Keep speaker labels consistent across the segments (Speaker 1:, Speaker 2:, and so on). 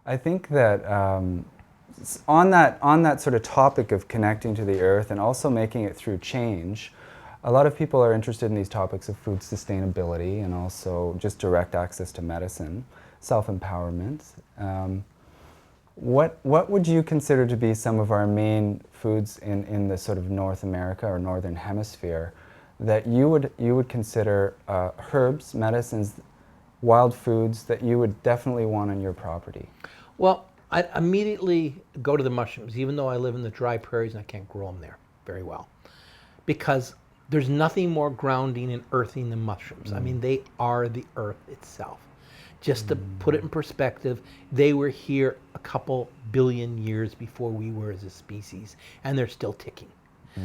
Speaker 1: I think that on that sort of topic of connecting to the earth and also making it through change, a lot of people are interested in these topics of food sustainability and also just direct access to medicine, self-empowerment. What would you consider to be some of our main foods in the sort of North America or Northern Hemisphere that you would consider herbs, medicines, wild foods that you would definitely want on your property?
Speaker 2: Well, I immediately go to the mushrooms, even though I live in the dry prairies and I can't grow them there very well, because there's nothing more grounding and earthing than mushrooms. I mean, they are the earth itself. Just to put it in perspective, they were here a couple billion years before we were as a species, and they're still ticking.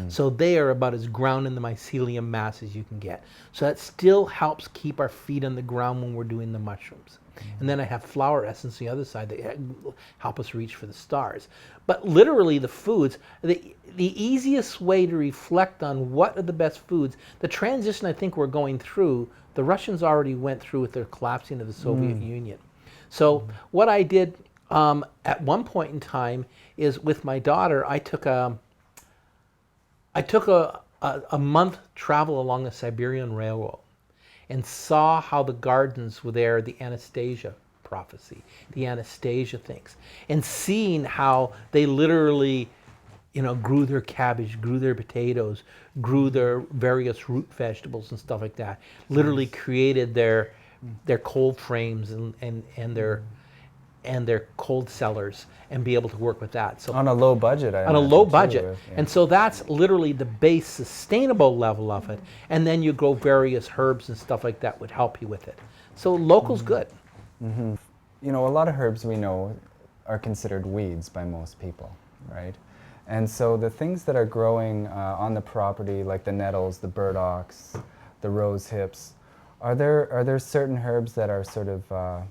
Speaker 2: So they are about as ground in the mycelium mass as you can get. So that still helps keep our feet on the ground when we're doing the mushrooms. And then I have flower essence on the other side that help us reach for the stars. But literally the foods, the easiest way to reflect on what are the best foods, the transition I think we're going through, the Russians already went through with their collapsing of the Soviet Union. So what I did at one point in time is with my daughter, I took a month travel along the Siberian Railroad and saw how the gardens were there, the Anastasia prophecy, the Anastasia things, and seeing how they literally, grew their cabbage, grew their potatoes, grew their various root vegetables and stuff like that, literally created their cold frames and their cold cellars and be able to work with that. So
Speaker 1: on a low budget,
Speaker 2: on a low budget. And so that's literally the base sustainable level of it. And then you grow various herbs and stuff like that would help you with it. So local's good.
Speaker 1: A lot of herbs we know are considered weeds by most people, right? And so the things that are growing on the property, like the nettles, the burdocks, the rose hips, are there certain herbs that are sort of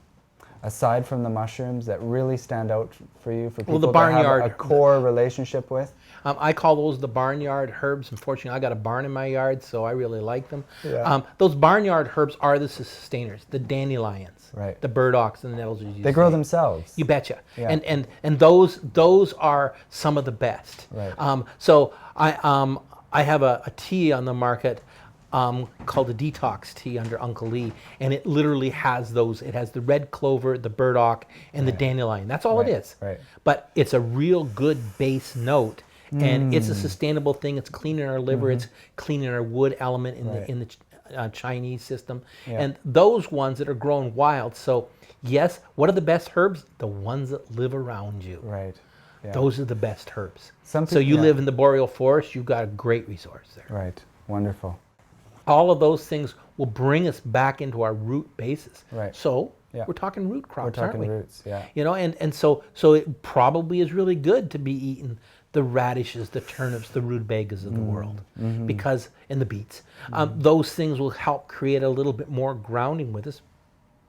Speaker 1: aside from the mushrooms that really stand out for you, for people
Speaker 2: the barnyard,
Speaker 1: to have a core relationship with?
Speaker 2: I call those the barnyard herbs. Unfortunately, I got a barn in my yard, so I really like them.
Speaker 1: Yeah.
Speaker 2: Those barnyard herbs are the sustainers, the dandelions,
Speaker 1: right,
Speaker 2: the burdocks and the nettles.
Speaker 1: They grow themselves.
Speaker 2: You betcha.
Speaker 1: Yeah.
Speaker 2: And those are some of the best.
Speaker 1: Right.
Speaker 2: So I have a tea on the market called the detox tea under Uncle Lee, and it literally has those. It has the red clover, the burdock, and the dandelion. That's all it is.
Speaker 1: Right.
Speaker 2: But it's a real good base note, and it's a sustainable thing. It's cleaning our liver. It's cleaning our wood element in the Chinese system, and those ones that are grown wild. So yes, what are the best herbs? The ones that live around you.
Speaker 1: Right. Yeah.
Speaker 2: Those are the best herbs.
Speaker 1: So
Speaker 2: you live in the boreal forest. You've got a great resource there.
Speaker 1: Right. Wonderful.
Speaker 2: All of those things will bring us back into our root bases.
Speaker 1: Right.
Speaker 2: So we're talking root crops,
Speaker 1: we're talking
Speaker 2: aren't we?
Speaker 1: Roots, yeah.
Speaker 2: And so it probably is really good to be eating the radishes, the turnips, the rutabagas of the world, because and the beets. Those things will help create a little bit more grounding with us.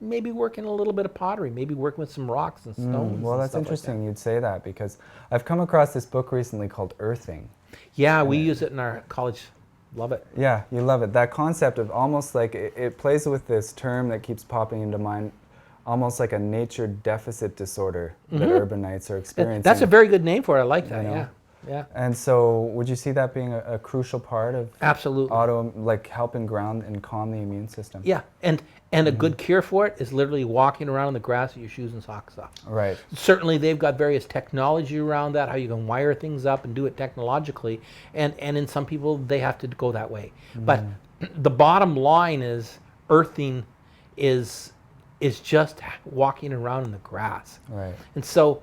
Speaker 2: Maybe working a little bit of pottery, maybe working with some rocks and stones.
Speaker 1: Well, that's interesting you'd say that, because I've come across this book recently called Earthing.
Speaker 2: Yeah, we use it in our college. Love it.
Speaker 1: Yeah, you love it. That concept of almost like, it plays with this term that keeps popping into mind, almost like a nature deficit disorder that urbanites are experiencing.
Speaker 2: That's a very good name for it. I like that, yeah.
Speaker 1: And so would you see that being a crucial part of
Speaker 2: absolutely
Speaker 1: helping ground and calm the immune system?
Speaker 2: Yeah, and a good cure for it is literally walking around in the grass with your shoes and socks off.
Speaker 1: Right.
Speaker 2: Certainly they've got various technology around that, how you can wire things up and do it technologically, and in some people they have to go that way. But the bottom line is earthing is just walking around in the grass.
Speaker 1: Right.
Speaker 2: And so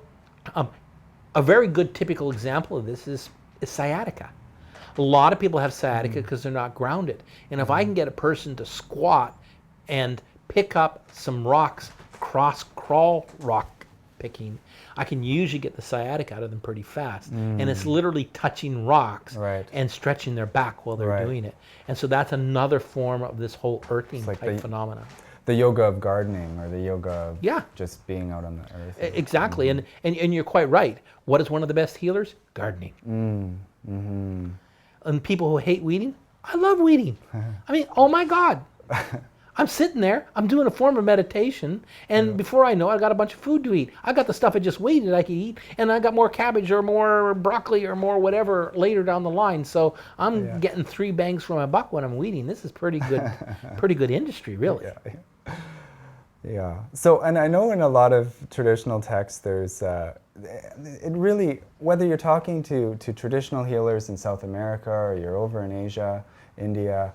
Speaker 2: a very good typical example of this is sciatica. A lot of people have sciatica because they're not grounded. And if I can get a person to squat and pick up some rocks, crawl rock picking, I can usually get the sciatica out of them pretty fast. And it's literally touching rocks and stretching their back while they're doing it. And so that's another form of this whole earthing type phenomenon.
Speaker 1: The yoga of gardening, or the yoga of just being out on the earth.
Speaker 2: Exactly, and you're quite right. What is one of the best healers? Gardening. And people who hate weeding, I love weeding. I mean, oh my God. I'm sitting there, I'm doing a form of meditation, and before I know it, I got a bunch of food to eat. I got the stuff I just waited I could eat, and I got more cabbage or more broccoli or more whatever later down the line. So I'm getting 3 bangs for my buck when I'm eating. This is pretty good industry, really.
Speaker 1: Yeah. Yeah. So, and I know in a lot of traditional texts, there's it really, whether you're talking to traditional healers in South America or you're over in Asia, India,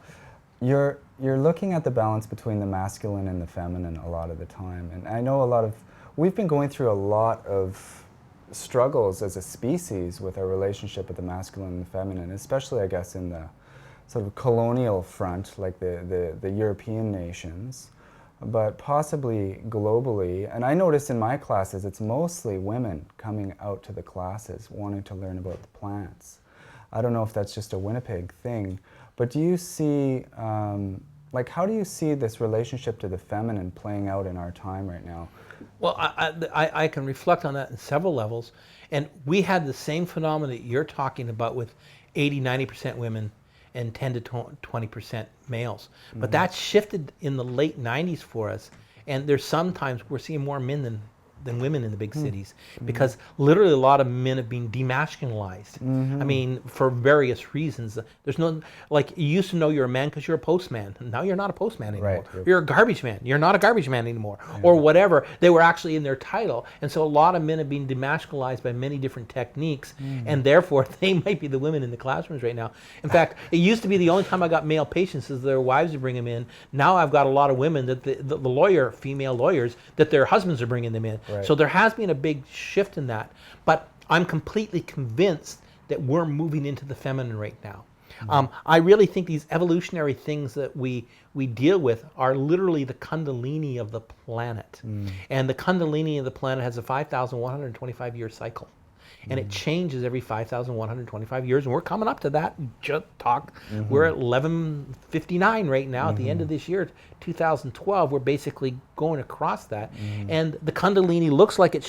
Speaker 1: you're looking at the balance between the masculine and the feminine a lot of the time. And I know we've been going through a lot of struggles as a species with our relationship with the masculine and the feminine, especially, I guess, in the sort of colonial front, like the European nations, but possibly globally. And I notice in my classes, it's mostly women coming out to the classes wanting to learn about the plants. I don't know if that's just a Winnipeg thing, but do you see, how do you see this relationship to the feminine playing out in our time right now?
Speaker 2: Well, I can reflect on that in several levels. And we had the same phenomena that you're talking about with 80-90% women and 10 to 20% males. But that shifted in the late 90s for us. And there's sometimes we're seeing more men than women in the big cities, because literally a lot of men have been demasculinized. I mean, for various reasons. There's no, like, you used to know you're a man because you're a postman. Now you're not a postman anymore.
Speaker 1: Right.
Speaker 2: You're a garbage man. You're not a garbage man anymore, or whatever. They were actually in their title. And so a lot of men have been demasculinized by many different techniques, and therefore they might be the women in the classrooms right now. In fact, it used to be the only time I got male patients is their wives would bring them in. Now I've got a lot of women that the female lawyers, that their husbands are bringing them in.
Speaker 1: Right.
Speaker 2: So there has been a big shift in that, but I'm completely convinced that we're moving into the feminine right now. I really think these evolutionary things that we deal with are literally the kundalini of the planet. And the kundalini of the planet has a 5,125-year cycle. And it changes every 5,125 years, and we're coming up to that. We're at 1159 right now. At the end of this year, 2012, we're basically going across that. And the Kundalini looks like it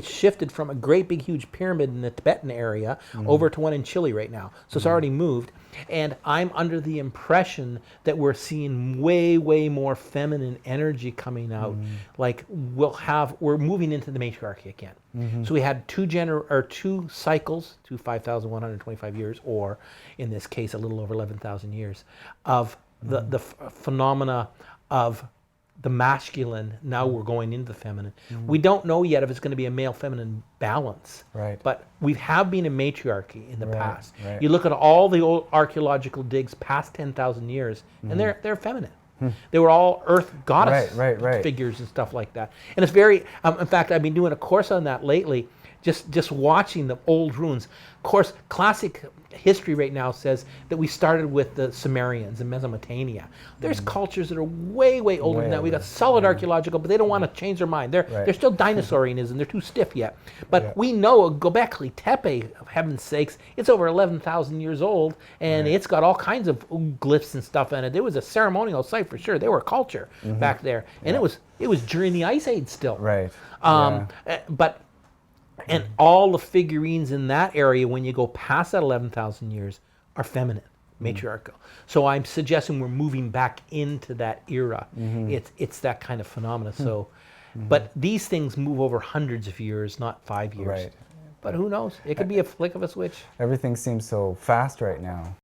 Speaker 2: shifted from a great big huge pyramid in the Tibetan area over to one in Chile right now. So it's already moved. And I'm under the impression that we're seeing way, way more feminine energy coming out. Like we're moving into the matriarchy again. So we had two cycles, 5,125 years, or in this case, a little over 11,000 years, of the phenomena of the masculine. Now we're going into the feminine. We don't know yet if it's going to be a male-feminine balance.
Speaker 1: Right.
Speaker 2: But we have been in matriarchy in the past.
Speaker 1: Right.
Speaker 2: You look at all the old archaeological digs past 10,000 years, and they're feminine. They were all earth goddess figures and stuff like that. And it's very, in fact, I've been doing a course on that lately, just watching the old ruins. Of course, classic history right now says that we started with the Sumerians in Mesopotamia. There's cultures that are way, way older than that. We got solid archaeological, but they don't want to change their mind. They're still dinosaurianism. They're too stiff yet. But we know Göbekli Tepe, for heaven's sakes, it's over 11,000 years old, and it's got all kinds of glyphs and stuff in it. It was a ceremonial site for sure. They were a culture back there, and it was during the Ice Age still.
Speaker 1: Right.
Speaker 2: But and all the figurines in that area, when you go past that 11,000 years, are feminine, matriarchal. So I'm suggesting we're moving back into that era. It's that kind of phenomena. So, but these things move over hundreds of years, not 5 years.
Speaker 1: Right.
Speaker 2: But who knows? It could be a flick of a switch.
Speaker 1: Everything seems so fast right now.